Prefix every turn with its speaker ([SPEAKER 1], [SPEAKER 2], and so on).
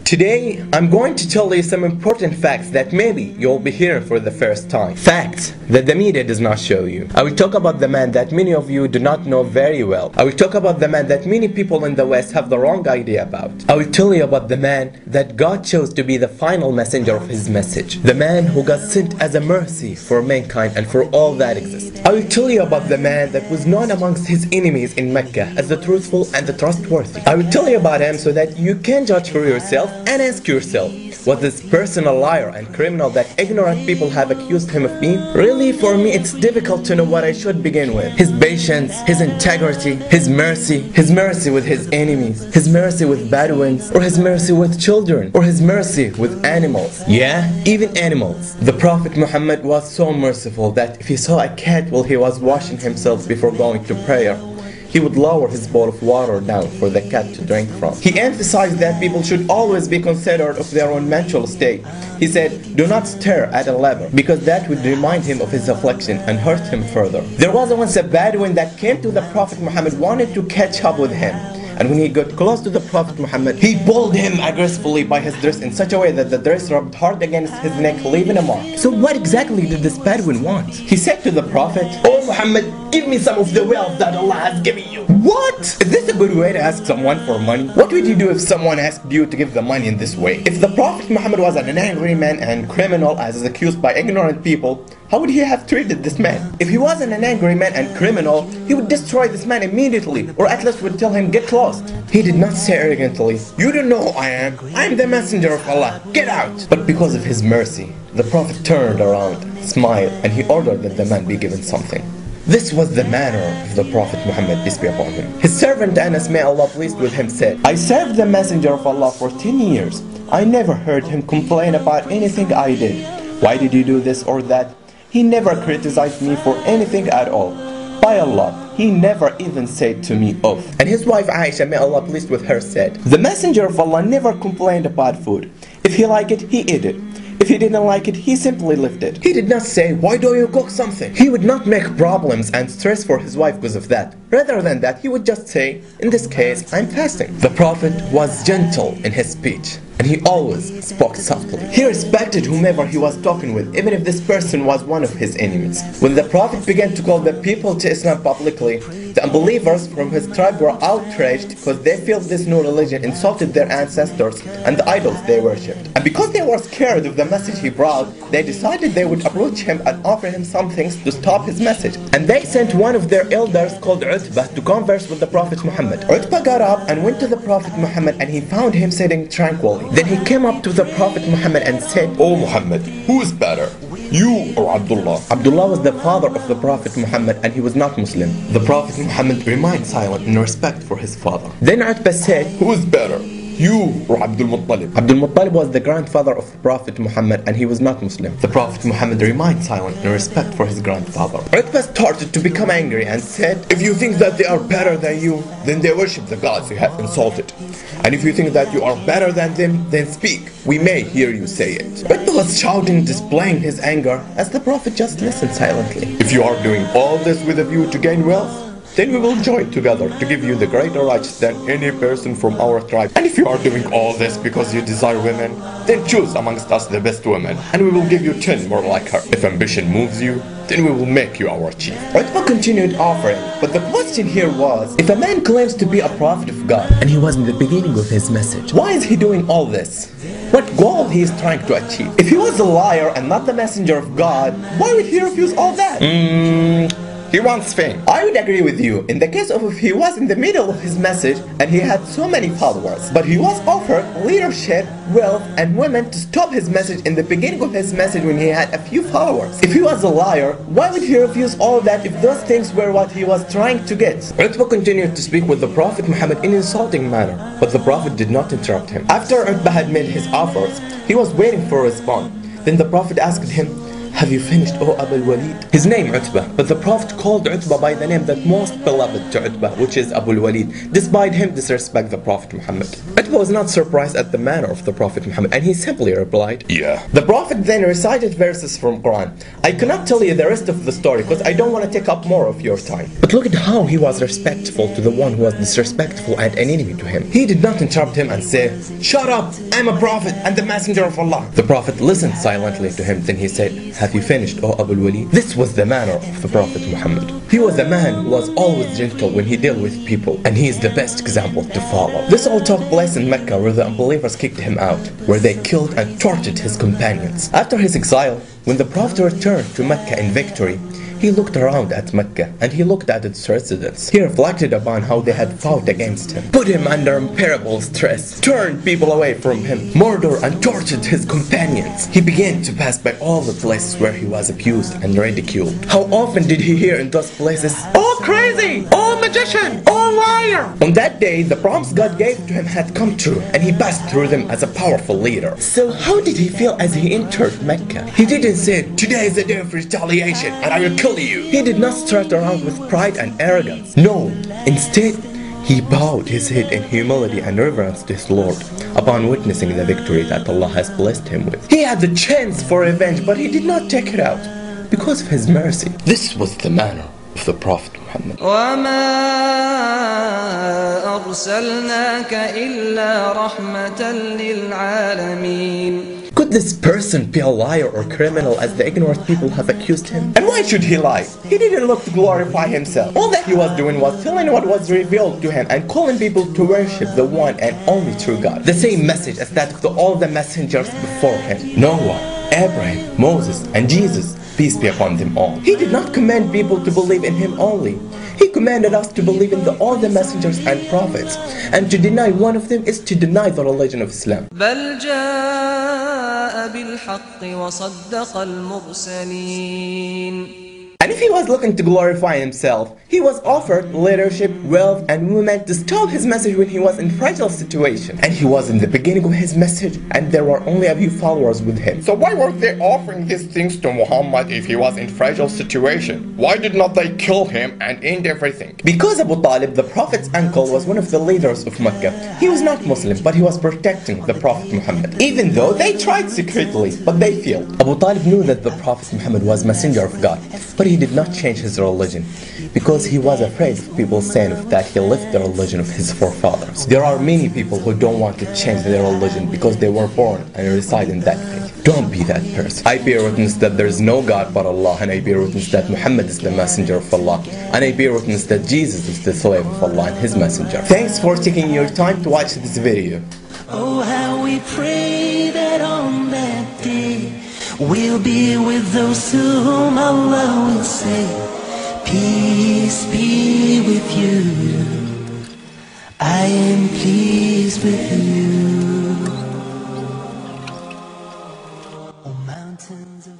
[SPEAKER 1] Today, I'm going to tell you some important facts that maybe you'll be hearing for the first time. Facts that the media does not show you. I will talk about the man that many of you do not know very well. I will talk about the man that many people in the West have the wrong idea about. I will tell you about the man that God chose to be the final messenger of his message. The man who got sent as a mercy for mankind and for all that exists. I will tell you about the man that was known amongst his enemies in Mecca as the truthful and the trustworthy. I will tell you about him so that you can judge for yourself and ask yourself, was this person a liar and criminal that ignorant people have accused him of being? Really, for me, it's difficult to know what I should begin with. His patience, his integrity, his mercy with his enemies, his mercy with Bedouins, or his mercy with children, or his mercy with animals. Yeah, even animals. The Prophet Muhammad was so merciful that if he saw a cat while he was washing himself before going to prayer, he would lower his bowl of water down for the cat to drink from. He emphasized that people should always be considerate of their own mental state. He said, do not stare at a leper, because that would remind him of his affliction and hurt him further. There was once a Bedouin that came to the Prophet Muhammad, wanted to catch up with him. And when he got close to the Prophet Muhammad, he pulled him aggressively by his dress in such a way that the dress rubbed hard against his neck, leaving a mark. So what exactly did this Bedouin want? He said to the Prophet, "Oh Muhammad, give me some of the wealth that Allah has given you." What? Is this a good way to ask someone for money? What would you do if someone asked you to give the money in this way? If the Prophet Muhammad was an angry man and criminal as is accused by ignorant people, how would he have treated this man? If he wasn't an angry man and criminal, he would destroy this man immediately, or at least would tell him, get lost. He did not say arrogantly, "You don't know who I am. I am the messenger of Allah. Get out." But because of his mercy, the Prophet turned around, smiled, and he ordered that the man be given something. This was the manner of the Prophet Muhammad, peace be upon him. His servant Anas, may Allah pleased with him, said, "I served the messenger of Allah for 10 years. I never heard him complain about anything I did. Why did you do this or that? He never criticized me for anything at all. By Allah, he never even said to me off." And his wife Aisha, may Allah pleased with her, said, "The messenger of Allah never complained about food. If he liked it, he ate it. If he didn't like it, he simply left it. He did not say, 'Why don't you cook something?' He would not make problems and stress for his wife because of that. Rather than that, he would just say, 'In this case, I'm fasting.'" The Prophet was gentle in his speech, and he always spoke softly. He respected whomever he was talking with, even if this person was one of his enemies. When the Prophet began to call the people to Islam publicly, the unbelievers from his tribe were outraged because they felt this new religion insulted their ancestors and the idols they worshipped. And because they were scared of the message he brought, they decided they would approach him and offer him some things to stop his message. And they sent one of their elders called Utbah to converse with the Prophet Muhammad. Utbah got up and went to the Prophet Muhammad, and he found him sitting tranquilly. Then he came up to the Prophet Muhammad and said,
[SPEAKER 2] "Oh Muhammad, who is better, you or Abdullah?"
[SPEAKER 1] Abdullah was the father of the Prophet Muhammad, and he was not Muslim. The Prophet Muhammad remained silent in respect for his father. Then Utbah said,
[SPEAKER 2] "Who is better, you or Abdul Muttalib?"
[SPEAKER 1] Abdul Muttalib was the grandfather of the Prophet Muhammad, and he was not Muslim. The Prophet Muhammad remained silent in respect for his grandfather. Utbah started to become angry and said,
[SPEAKER 2] "If you think that they are better than you, then they worship the gods you have insulted. And if you think that you are better than them, then speak. We may hear you say it."
[SPEAKER 1] Utbah was shouting, displaying his anger, as the Prophet just listened silently.
[SPEAKER 2] "If you are doing all this with a view to gain wealth, then we will join together to give you the greater rights than any person from our tribe. And if you are doing all this because you desire women, then choose amongst us the best women, and we will give you 10 more like her. If ambition moves you, then we will make you our chief."
[SPEAKER 1] Utbah continued offering, but the question here was, if a man claims to be a prophet of God, and he was in the beginning of his message, why is he doing all this? What goal he is trying to achieve? If he was a liar and not the messenger of God, why would he refuse all that?
[SPEAKER 2] He wants fame.
[SPEAKER 1] I would agree with you in the case of if he was in the middle of his message and he had so many followers, but he was offered leadership, wealth, and women to stop his message in the beginning of his message when he had a few followers. If he was a liar, why would he refuse all that if those things were what he was trying to get? Utbah continued to speak with the Prophet Muhammad in an insulting manner, but the Prophet did not interrupt him. After Utbah had made his offers, he was waiting for a response. Then the Prophet asked him, Have you finished, O Abu Walid? His name Utbah, but the Prophet called Utbah by the name that most beloved to Utbah, which is Abu Walid, despite him disrespect the Prophet Muhammad. Utbah was not surprised at the manner of the Prophet Muhammad, and he simply replied,
[SPEAKER 2] Yeah.
[SPEAKER 1] The Prophet then recited verses from Quran. I cannot tell you the rest of the story because I don't want to take up more of your time. But look at how he was respectful to the one who was disrespectful and an enemy to him. He did not interrupt him and say, Shut up, I'm a prophet and the messenger of Allah. The Prophet listened silently to him, then he said, Have you finished, O Abu Walid? This was the manner of the Prophet Muhammad. He was a man who was always gentle when he dealt with people, and he is the best example to follow. This all took place in Mecca, where the unbelievers kicked him out, where they killed and tortured his companions. After his exile, when the Prophet returned to Mecca in victory, he looked around at Mecca and he looked at its residents. He reflected upon how they had fought against him, put him under unbearable stress, turned people away from him, murdered and tortured his companions. He began to pass by all the places where he was abused and ridiculed. How often did he hear in those places, Oh crazy! Oh magician! Oh liar! On that day, the promise God gave to him had come true, and he passed through them as a powerful leader. So how did he feel as he entered Mecca? He didn't say, Today is a day of retaliation and I will kill you. He did not strut around with pride and arrogance. No, instead, he bowed his head in humility and reverence to his Lord upon witnessing the victory that Allah has blessed him with. He had the chance for revenge, but he did not take it out because of his mercy. This was the manner of the Prophet Muhammad. Could this person be a liar or criminal as the ignorant people have accused him? And why should he lie? He didn't look to glorify himself. All that he was doing was telling what was revealed to him and calling people to worship the one and only true God. The same message as that of all the messengers before him. Noah, Abraham, Moses, and Jesus, peace be upon them all. He did not command people to believe in him only. He commanded us to believe in all the messengers and prophets, and to deny one of them is to deny the religion of Islam. And if he was looking to glorify himself, he was offered leadership, wealth, and women to stop his message when he was in fragile situation. And he was in the beginning of his message, and there were only a few followers with him.
[SPEAKER 2] So why were they offering these things to Muhammad if he was in fragile situation? Why did not they kill him and end everything?
[SPEAKER 1] Because Abu Talib, the Prophet's uncle, was one of the leaders of Mecca. He was not Muslim, but he was protecting the Prophet Muhammad. Even though they tried secretly, but they failed. Abu Talib knew that the Prophet Muhammad was messenger of God, but he did not change his religion because he was afraid of people saying that he left the religion of his forefathers. There are many people who don't want to change their religion because they were born and reside in that faith. Don't be that person. I bear witness that there is no God but Allah, and I bear witness that Muhammad is the messenger of Allah, and I bear witness that Jesus is the slave of Allah and his messenger. Thanks for taking your time to watch this video.
[SPEAKER 3] Oh, how we pray that on that day we'll be with those to whom Allah will say, Peace be with you, I am pleased with you. Oh, mountains of